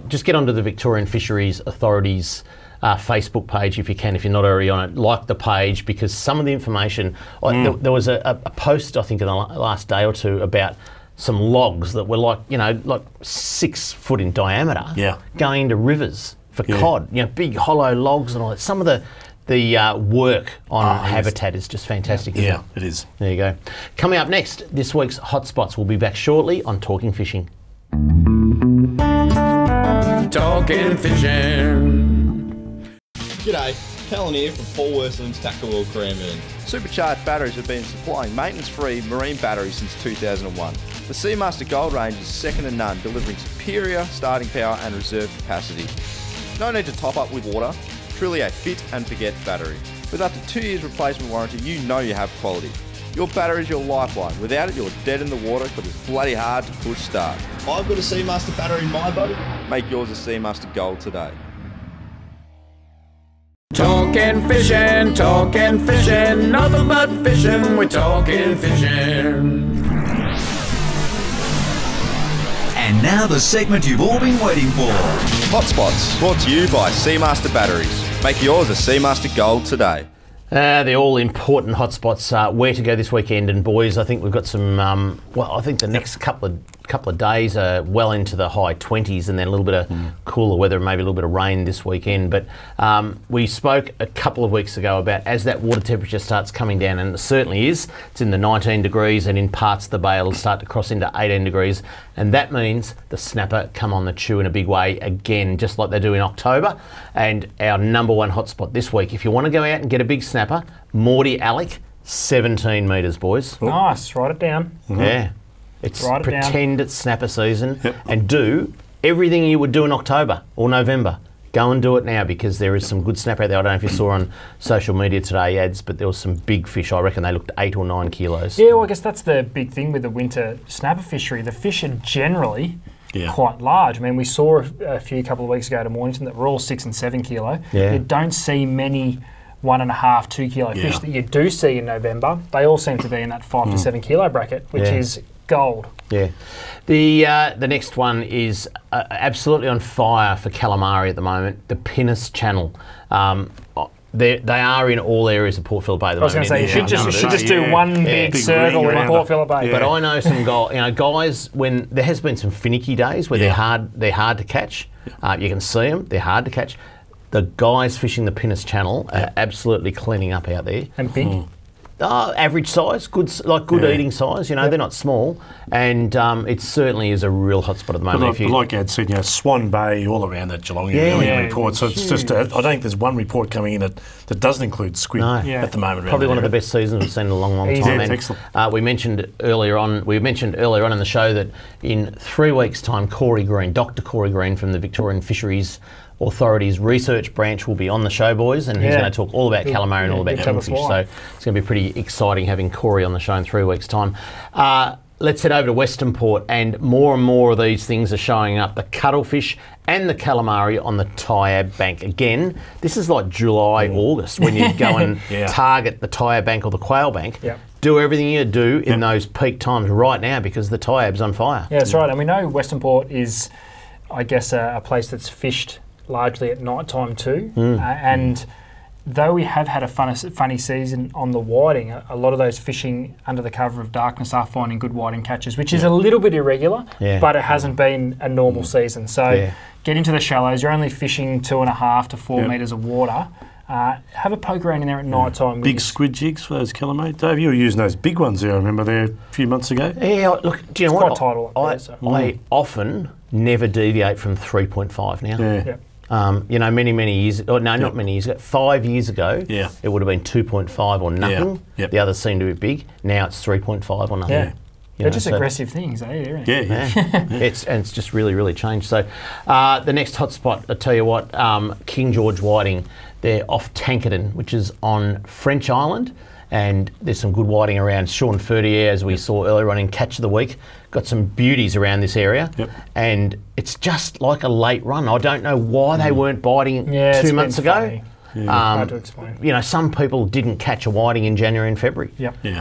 just get onto the Victorian Fisheries Authority's Facebook page if you can, if you're not already on it. Like the page, because some of the information. There was a post, I think, in the last day or two about some logs that were like 6 foot in diameter, going into rivers for cod. Big hollow logs and all that. Some of the work on habitat is just fantastic. Yeah, it is. There you go. Coming up next, this week's Hotspots. We'll be back shortly on Talking Fishing. Talking Fishing. G'day, Callan here from Paul Worslam's Tackle World Cranbourne. Supercharged batteries have been supplying maintenance-free marine batteries since 2001. The Seamaster Gold range is second to none, delivering superior starting power and reserve capacity. No need to top up with water, truly a fit and forget battery. With up to 2 years replacement warranty, you know you have quality. Your battery is your lifeline. Without it, you're dead in the water because it's bloody hard to push start. I've got a Seamaster battery in my boat. Make yours a Seamaster Gold today. Talking fishing, nothing but fishing, we're talking fishing. And now the segment you've all been waiting for. Hotspots, brought to you by Seamaster Batteries. Make yours a Seamaster Gold today. The all-important hotspots, where to go this weekend. And boys, I think we've got some, I think the next couple of days are well into the high 20s, and then a little bit of cooler weather and maybe a little bit of rain this weekend. But we spoke a couple of weeks ago about as that water temperature starts coming down, and it certainly is. It's in the 19 degrees, and in parts of the bay it'll start to cross into 18 degrees. And that means the snapper come on the chew in a big way again, just like they do in October. And our number one hotspot this week, if you want to go out and get a big snapper, Morty Alec, 17 metres, boys. Nice, write it down. Yeah. Pretend it's snapper season and do everything you would do in October or November. Go and do it now, because there is some good snapper out there. I don't know if you saw on social media today ads, but there was some big fish. I reckon they looked 8 or 9 kilos. Yeah, well, I guess that's the big thing with the winter snapper fishery. The fish are generally quite large. I mean, we saw a couple of weeks ago to Mornington that were all 6 and 7 kilo. Yeah. You don't see many 1.5, 2 kilo fish that you do see in November, they all seem to be in that 5 to 7 kilo bracket, which is gold. Yeah. The next one is absolutely on fire for calamari at the moment, the Pinus Channel. They are in all areas of Port Phillip Bay at the moment. I was going to say, you should just do one big circle in Port Phillip Bay. But I know some guys, when there has been some finicky days where they're hard to catch. You can see them, they're hard to catch. The guys fishing the Pinus Channel are absolutely cleaning up out there. And big? Average size, good eating size. You know, they're not small, and it certainly is a real hotspot at the moment. But like Ed said, Swan Bay, all around that Geelong area report. So it's just, I don't think there's one report coming in that doesn't include squid at the moment. Probably one of the best seasons we've seen in a long, long time. And, excellent. We mentioned earlier on in the show that in 3 weeks' time, Dr. Corey Green from the Victorian Fisheries Authorities Research Branch will be on the show, boys, and he's going to talk all about calamari and all about kingfish. So it's going to be pretty exciting having Corey on the show in 3 weeks' time. Let's head over to Western Port, and more of these things are showing up. The cuttlefish and the calamari on the Tyab Bank. Again, this is like July, August, when you go and target the Tyab Bank or the Quail Bank. Do everything you do in those peak times right now because the Tyab's on fire. Yeah, that's right. And we know Western Port is, I guess, a place that's fished largely at night time too, and though we have had a funny season on the whiting, a lot of those fishing under the cover of darkness are finding good whiting catches, which is a little bit irregular, but it hasn't been a normal season. So get into the shallows, you're only fishing 2.5 to 4 metres of water. Have a poke around in there at night time. Big squid jigs for those calamari. Dave, you were using those big ones there, I remember there a few months ago. Yeah, look, do you know what? Quite tidal up there, I often never deviate from 3.5 now. Many years ago, not many years ago, 5 years ago, it would have been 2.5 or nothing. The others seem to be big. Now it's 3.5 or nothing. They're just aggressive things, eh? It's just really changed. So the next hotspot, I tell you what, King George whiting, they're off Tankerton, which is on French Island. And there's some good whiting around Sean Fertier, as we saw earlier on in Catch of the Week. Got some beauties around this area. And it's just like a late run. I don't know why they weren't biting 2 months ago. Funny. Hard to explain. You know, some people didn't catch a whiting in January and February.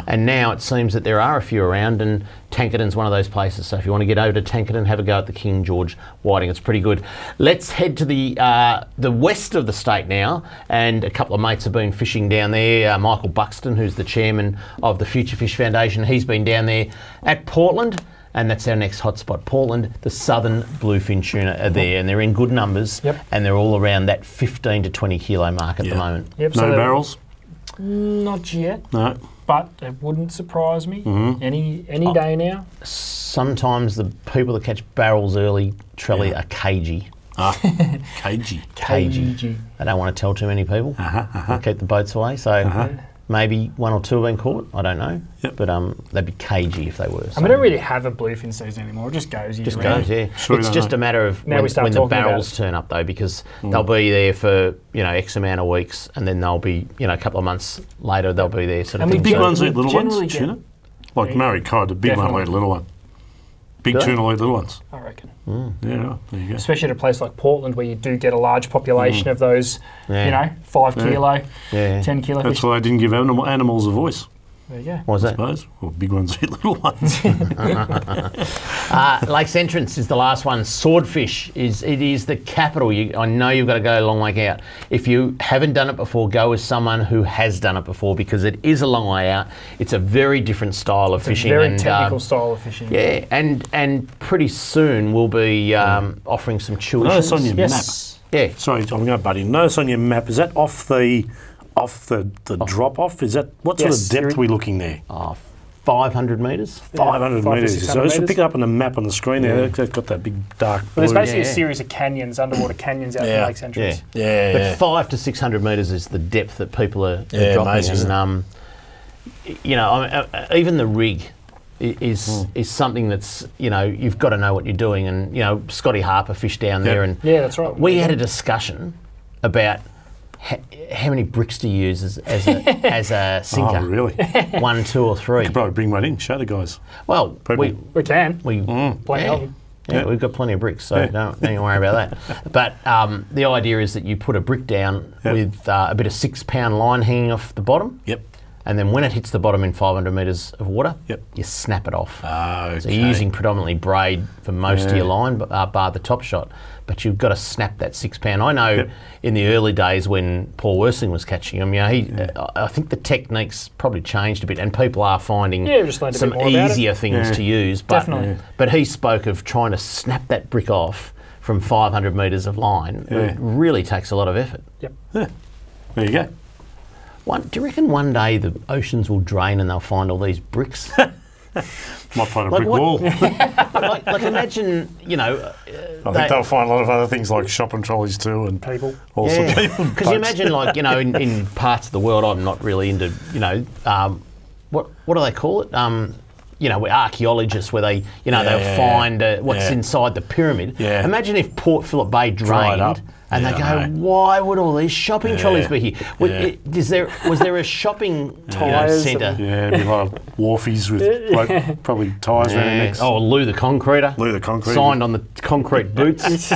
And now it seems that there are a few around, and Tankerton's one of those places. So if you want to get over to Tankerton, have a go at the King George whiting. It's pretty good. Let's head to the west of the state now, and a couple of mates have been fishing down there. Michael Buxton, who's the chairman of the Future Fish Foundation, he's been down there at Portland. And that's our next hotspot, Portland. The southern bluefin tuna are there, and they're in good numbers, and they're all around that 15 to 20 kilo mark at the moment. No barrels? Not yet. No. But it wouldn't surprise me any day now. Sometimes the people that catch barrels early, Trelly, are cagey. Cagey. They don't want to tell too many people. They'll keep the boats away. So maybe 1 or 2 have been caught. I don't know. But they'd be cagey if they were. So. And we don't really have a bluefin season anymore. It just goes. Sure, it's just a matter of when the barrels turn up, though, because they'll be there for X amount of weeks, and then they'll be a couple of months later they'll be there. Sort of big ones eat little ones. Tuna, like Murray Cod, the big one will eat a little one. Big tuna will eat little ones. I reckon. Yeah, there you go. Especially at a place like Portland, where you do get a large population of those, 5 kilo, 10 kilo. That's why I didn't give animals a voice. There you go. What was that? Suppose. Well, big ones eat little ones. Lakes Entrance is the last one. Swordfish is the capital. I know you've got to go a long way out. If you haven't done it before, go with someone who has done it before, because it is a long way out. It's a very different style of fishing. A very technical style of fishing. Yeah, and pretty soon we'll be offering some tuitions. Notice on your map. Yeah. Sorry, I'm going, buddy. Notice on your map, is that off the drop off? Is that what sort of depth are we looking there? 500 metres. 500 metres. So just pick it up on the map on the screen there. It's got that big dark blue. Well, there's basically a series of canyons, underwater canyons out in Lakes Entrance. But 500 to 600 metres is the depth that people are dropping. Amazing. And even the rig is something that's you've got to know what you're doing. And Scotty Harper fished down there, and that's right. We had a discussion about how many bricks do you use as a sinker? Oh, really? 1, 2 or 3? You could probably bring one in, show the guys. Well, we can. Plenty of them. Yeah, we've got plenty of bricks, so don't worry about that. But the idea is that you put a brick down with a bit of 6 pound line hanging off the bottom. Yep. And then when it hits the bottom in 500 metres of water, you snap it off. Okay. So you're using predominantly braid for most of your line, bar the top shot. But you've got to snap that 6 pound. I know in the early days when Paul Worsling was catching them, I think the technique's probably changed a bit, and people are finding some easier things to use. But, but he spoke of trying to snap that brick off from 500 metres of line. It really takes a lot of effort. Yep. There you go. Do you reckon one day the oceans will drain and they'll find all these bricks? Might find a brick wall. like imagine, I think they'll find a lot of other things like shopping trolleys too, and people. Also people. Because you imagine, like, in parts of the world, I'm not really into, what do they call it? Where archaeologists, where they, they'll find what's inside the pyramid. Yeah. Imagine if Port Phillip Bay drained. And they go, why would all these shopping trolleys be here? Was there a shopping centre? Yeah, it'd be a lot of wharfies with probably tyres around their necks. Oh, Lou the Concreter. Lou the Concreter. Signed on the concrete boots.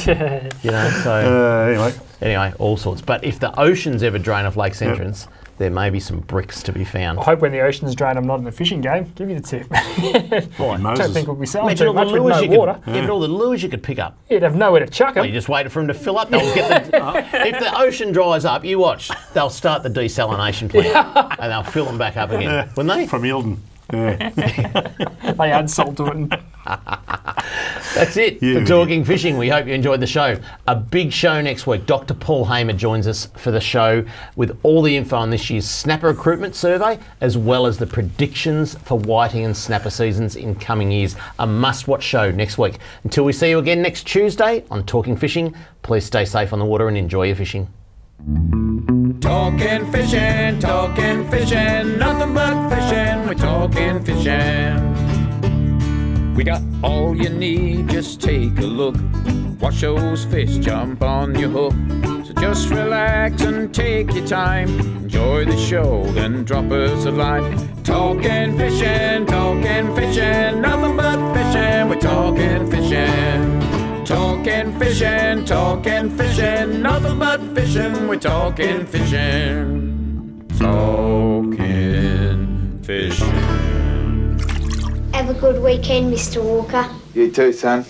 Anyway, all sorts. But if the oceans ever drain off Lakes Entrance, there may be some bricks to be found. I hope when the oceans drain, I'm not in a fishing game. Give me the tip. Why? I don't think we'll be selling Imagine too much with no water. But all the lures you could pick up. You'd have nowhere to chuck them. Well, you just wait for them to fill up. They'll get if the ocean dries up, you watch. They'll start the desalination plant and they'll fill them back up again. Wouldn't they? From Eildon. They add salt to it. That's it for Talking Fishing. We hope you enjoyed the show. A big show next week. Dr. Paul Hamer joins us for the show with all the info on this year's snapper recruitment survey, as well as the predictions for whiting and snapper seasons in coming years. A must-watch show next week. Until we see you again next Tuesday on Talking Fishing, please stay safe on the water and enjoy your fishing. Talking fishing, nothing but fishing, we're talking fishing. We got all you need, just take a look. Watch those fish jump on your hook. So just relax and take your time. Enjoy the show, then drop us a line. Talking fishing, nothing but fishing, we're talking fishing. Talking fishing, nothing but fishing, we're talking fishing. Talking fishing. Have a good weekend, Mr. Walker. You too, son.